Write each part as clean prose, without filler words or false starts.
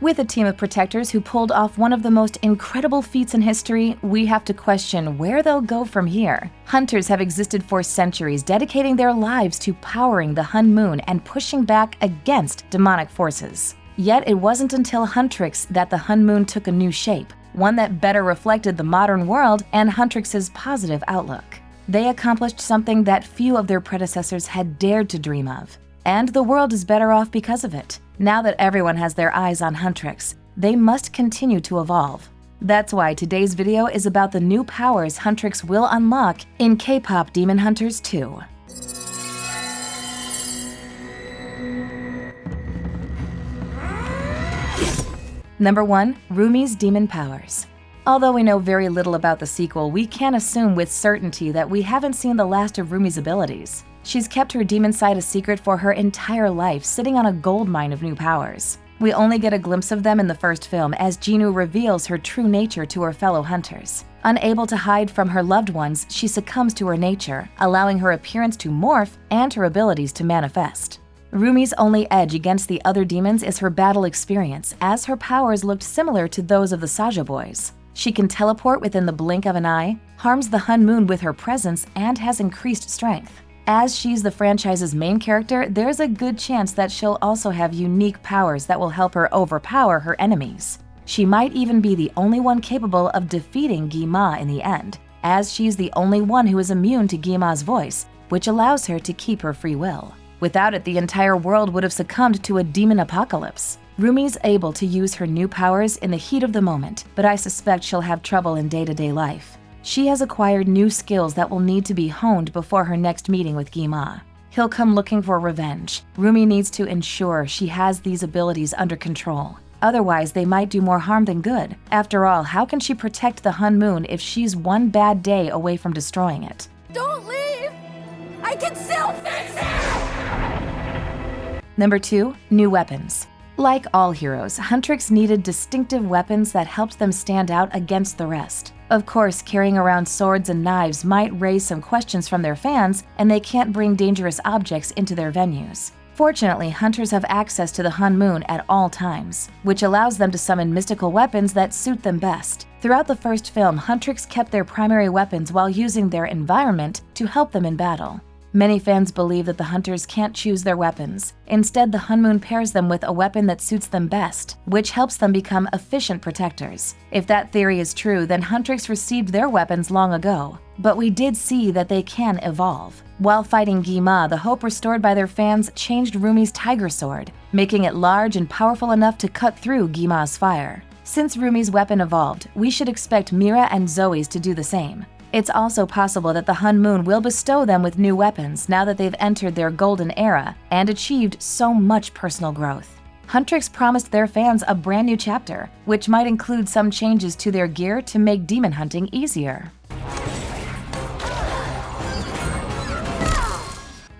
With a team of protectors who pulled off one of the most incredible feats in history, we have to question where they'll go from here. Hunters have existed for centuries, dedicating their lives to powering the Honmoon and pushing back against demonic forces. Yet it wasn't until Huntrix that the Honmoon took a new shape, one that better reflected the modern world and Huntrix's positive outlook. They accomplished something that few of their predecessors had dared to dream of. And the world is better off because of it. Now that everyone has their eyes on Huntrix, they must continue to evolve. That's why today's video is about the new powers Huntrix will unlock in K-pop Demon Hunters 2. Number 1. Rumi's Demon Powers. Although we know very little about the sequel, we can assume with certainty that we haven't seen the last of Rumi's abilities. She's kept her demon side a secret for her entire life, sitting on a goldmine of new powers. We only get a glimpse of them in the first film as Jinwoo reveals her true nature to her fellow hunters. Unable to hide from her loved ones, she succumbs to her nature, allowing her appearance to morph and her abilities to manifest. Rumi's only edge against the other demons is her battle experience, as her powers looked similar to those of the Saja boys. She can teleport within the blink of an eye, harms the Honmoon with her presence, and has increased strength. As she's the franchise's main character, there's a good chance that she'll also have unique powers that will help her overpower her enemies. She might even be the only one capable of defeating Gi-ma in the end, as she's the only one who is immune to Gi-ma's voice, which allows her to keep her free will. Without it, the entire world would have succumbed to a demon apocalypse. Rumi's able to use her new powers in the heat of the moment, but I suspect she'll have trouble in day-to-day life. She has acquired new skills that will need to be honed before her next meeting with Gi-ma. He'll come looking for revenge. Rumi needs to ensure she has these abilities under control. Otherwise, they might do more harm than good. After all, how can she protect the Honmoon if she's one bad day away from destroying it? Don't leave! I can still fix it! Number 2. New weapons. Like all heroes, Huntrix needed distinctive weapons that helped them stand out against the rest. Of course, carrying around swords and knives might raise some questions from their fans, and they can't bring dangerous objects into their venues. Fortunately, hunters have access to the Honmoon at all times, which allows them to summon mystical weapons that suit them best. Throughout the first film, Huntrix kept their primary weapons while using their environment to help them in battle. Many fans believe that the hunters can't choose their weapons. Instead, the Honmoon pairs them with a weapon that suits them best, which helps them become efficient protectors. If that theory is true, then Huntrix received their weapons long ago. But we did see that they can evolve. While fighting Gi-ma, the hope restored by their fans changed Rumi's tiger sword, making it large and powerful enough to cut through Gi-ma's fire. Since Rumi's weapon evolved, we should expect Mira and Zoey's to do the same. It's also possible that the Honmoon will bestow them with new weapons now that they've entered their golden era and achieved so much personal growth. Huntrix promised their fans a brand new chapter, which might include some changes to their gear to make demon hunting easier.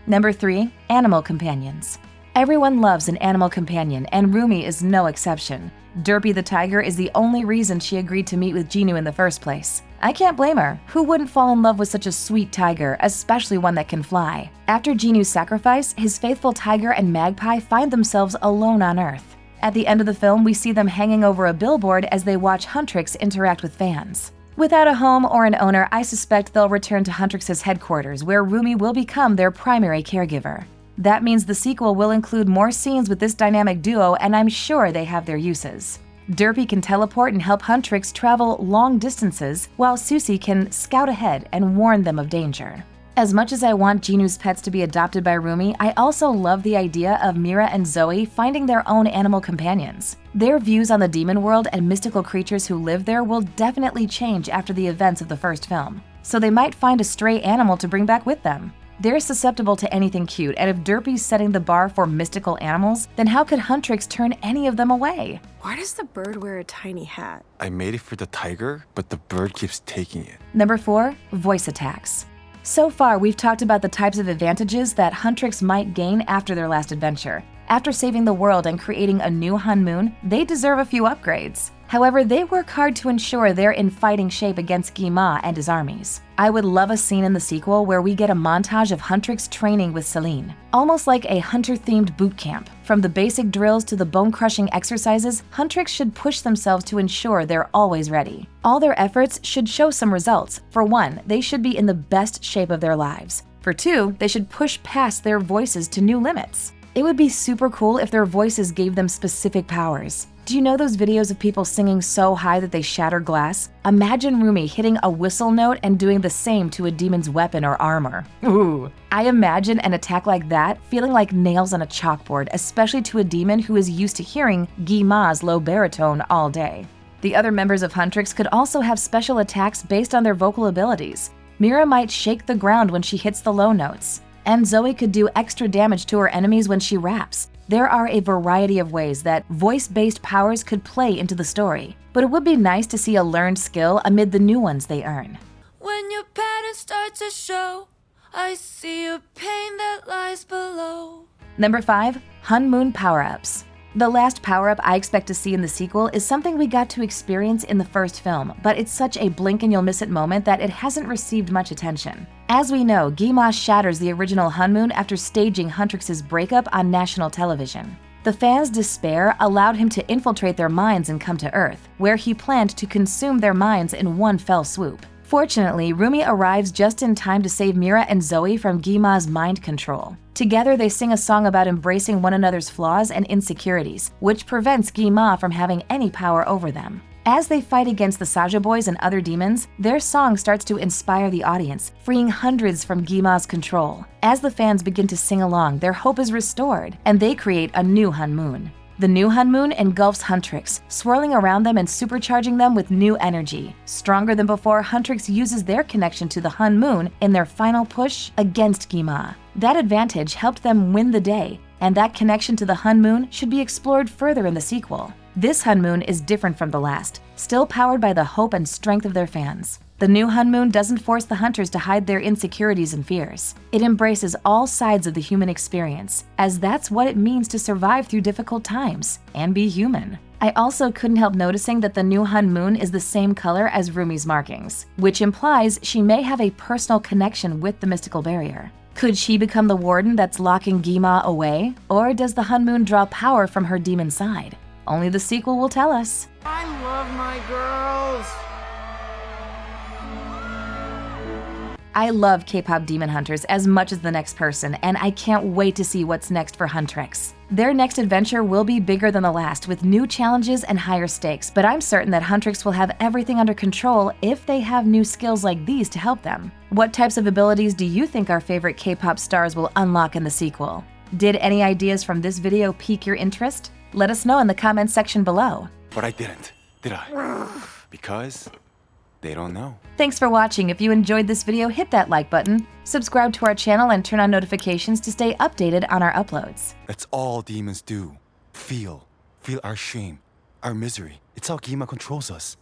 Number 3. Animal companions. Everyone loves an animal companion, and Rumi is no exception. Derpy the tiger is the only reason she agreed to meet with Jinwoo in the first place. I can't blame her. Who wouldn't fall in love with such a sweet tiger, especially one that can fly? After Jinwoo's sacrifice, his faithful tiger and magpie find themselves alone on Earth. At the end of the film, we see them hanging over a billboard as they watch Huntrix interact with fans. Without a home or an owner, I suspect they'll return to Huntrix's headquarters, where Rumi will become their primary caregiver. That means the sequel will include more scenes with this dynamic duo, and I'm sure they have their uses. Derpy can teleport and help Huntrix travel long distances, while Susie can scout ahead and warn them of danger. As much as I want Jinwoo's pets to be adopted by Rumi, I also love the idea of Mira and Zoey finding their own animal companions. Their views on the demon world and mystical creatures who live there will definitely change after the events of the first film, so they might find a stray animal to bring back with them. They're susceptible to anything cute, and if Derpy's setting the bar for mystical animals, then how could Huntrix turn any of them away? Why does the bird wear a tiny hat? I made it for the tiger, but the bird keeps taking it. Number 4. Voice attacks. So far, we've talked about the types of advantages that Huntrix might gain after their last adventure. After saving the world and creating a new Honmoon, they deserve a few upgrades. However, they work hard to ensure they're in fighting shape against Guima and his armies. I would love a scene in the sequel where we get a montage of Huntrix training with Celine, almost like a hunter-themed boot camp. From the basic drills to the bone-crushing exercises, Huntrix should push themselves to ensure they're always ready. All their efforts should show some results. For one, they should be in the best shape of their lives. For two, they should push past their voices to new limits. It would be super cool if their voices gave them specific powers. Do you know those videos of people singing so high that they shatter glass? Imagine Rumi hitting a whistle note and doing the same to a demon's weapon or armor. Ooh. I imagine an attack like that feeling like nails on a chalkboard, especially to a demon who is used to hearing Guima's low baritone all day. The other members of Huntrix could also have special attacks based on their vocal abilities. Mira might shake the ground when she hits the low notes, and Zoey could do extra damage to her enemies when she raps. There are a variety of ways that voice-based powers could play into the story, but it would be nice to see a learned skill amid the new ones they earn. When your pattern starts to show, I see a pain that lies below. Number 5. Hunmoon power-ups. The last power-up I expect to see in the sequel is something we got to experience in the first film, but it's such a blink-and-you'll-miss-it moment that it hasn't received much attention. As we know, Guima shatters the original Hunmoon after staging Huntrix's breakup on national television. The fans' despair allowed him to infiltrate their minds and come to Earth, where he planned to consume their minds in one fell swoop. Fortunately, Rumi arrives just in time to save Mira and Zoey from Guima's mind control. Together, they sing a song about embracing one another's flaws and insecurities, which prevents Guima from having any power over them. As they fight against the Saja boys and other demons, their song starts to inspire the audience, freeing hundreds from Guima's control. As the fans begin to sing along, their hope is restored, and they create a new Hunmoon. The new Hunmoon engulfs Huntrix, swirling around them and supercharging them with new energy. Stronger than before, Huntrix uses their connection to the Hunmoon in their final push against Guima. That advantage helped them win the day, and that connection to the Hunmoon should be explored further in the sequel. This Hunmoon is different from the last, still powered by the hope and strength of their fans. The new Hunmoon doesn't force the hunters to hide their insecurities and fears. It embraces all sides of the human experience, as that's what it means to survive through difficult times and be human. I also couldn't help noticing that the new Hunmoon is the same color as Rumi's markings, which implies she may have a personal connection with the mystical barrier. Could she become the warden that's locking Guima away, or does the Hunmoon draw power from her demon side? Only the sequel will tell us. I love my girls! I love K-pop demon hunters as much as the next person, and I can't wait to see what's next for Huntrix. Their next adventure will be bigger than the last, with new challenges and higher stakes, but I'm certain that Huntrix will have everything under control if they have new skills like these to help them. What types of abilities do you think our favorite K-pop stars will unlock in the sequel? Did any ideas from this video pique your interest? Let us know in the comments section below. But I didn't, did I? Because they don't know. Thanks for watching. If you enjoyed this video, hit that like button, subscribe to our channel, and turn on notifications to stay updated on our uploads. That's all demons do. Feel our shame, our misery. It's how Guima controls us.